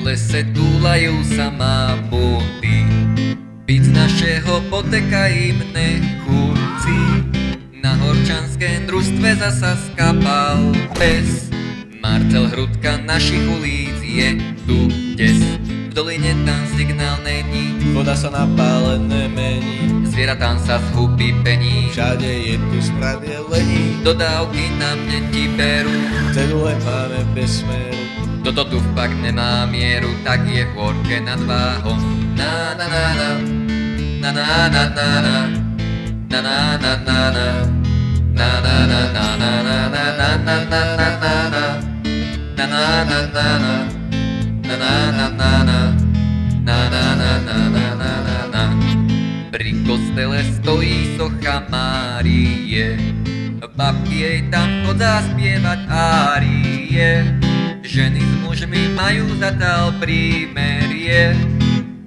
lese túlajú sa mamuty, byť z našeho poteka im nechúci. Na horčanském družstve zasa skapal pes. Marcel Hrudka našich ulíc je tu des. V doline tam signál není, voda sa napálené mení, zvieratám sa zhubí pení. všade je tu smrad jelení, Dodávky nám deti berú, cedule máme bez smeru. toto tu fakt nemá mieru, tak je v horke nad váhom. Na na na na, na na na na na, na na na na na, na na na na na na na na na na na na na, na na na na na. Na na na na na, na na na na na na na na. Pri kostele stojí socha Márie, babky jej tam chodia spievať árie. Ženy s mužmi majú zatiaľ prímerie,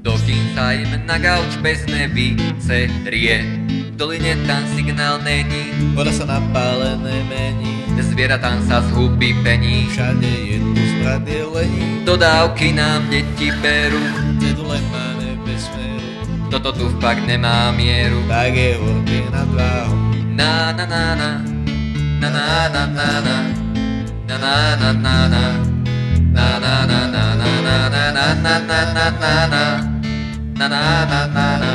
dokým sa im na gauč bez nevíce rie. V doline tam signál není, Voda sa napálené mení, zvieratám sa zhubí pení. všade je tu smrad jelení, Dodávky nám deti berú, cedule máme bez smeru. toto tu fakt nemá mieru. Tak je horké nad váhom. Na na na na, na na na na na, na na na na na, na na na na na na na na na na na na na, na na na na na,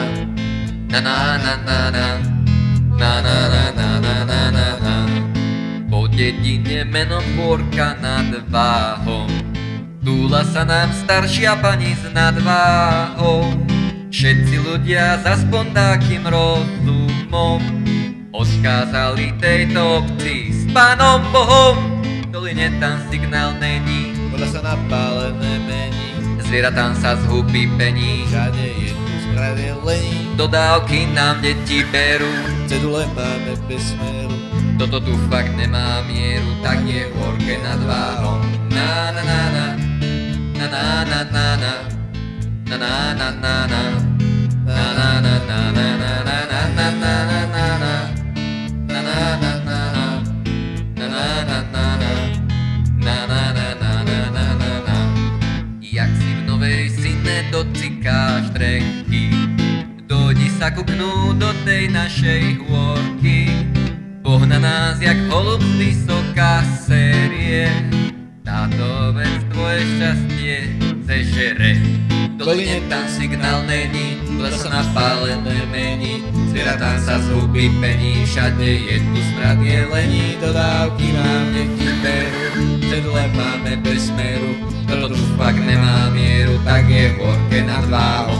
na na na na na, na na na na na na na. Po dedine menom Borka nad Váhom túla sa nám staršia pani s nadváhou. Všetci ľudia za spondákým rozumom odkázali tejto obci s Pánom Bohom. V doline tam signál není, Voda sa napálené mení, zvieratám sa zhubí pení. všade je tu smrad jelení, Dodávky nám deti berú, cedule máme bez smeru. toto tu fakt nemá mieru, tak je v horke nad Váhom. Na na na na, na na na na na, na na na na na, na na na na na na na na na na na na na, na na na na na, na na na na na, na na na na na na na na. Jak si v Novej Sine docikáš trenky, dojdi sa kuknú do tej našej hôrky. Boh na nás jak holub z vysoká série, táto vec tvoje šťastie zežere. V doline tam signál není, voda sa napálené mení, zvieratám sa zhubí pení. Všade je tu smrad jelení, dodávky nám deti berú, cedule máme bez smeru, toto tu fakt nemá mieru, tak je v horke nad Váhom.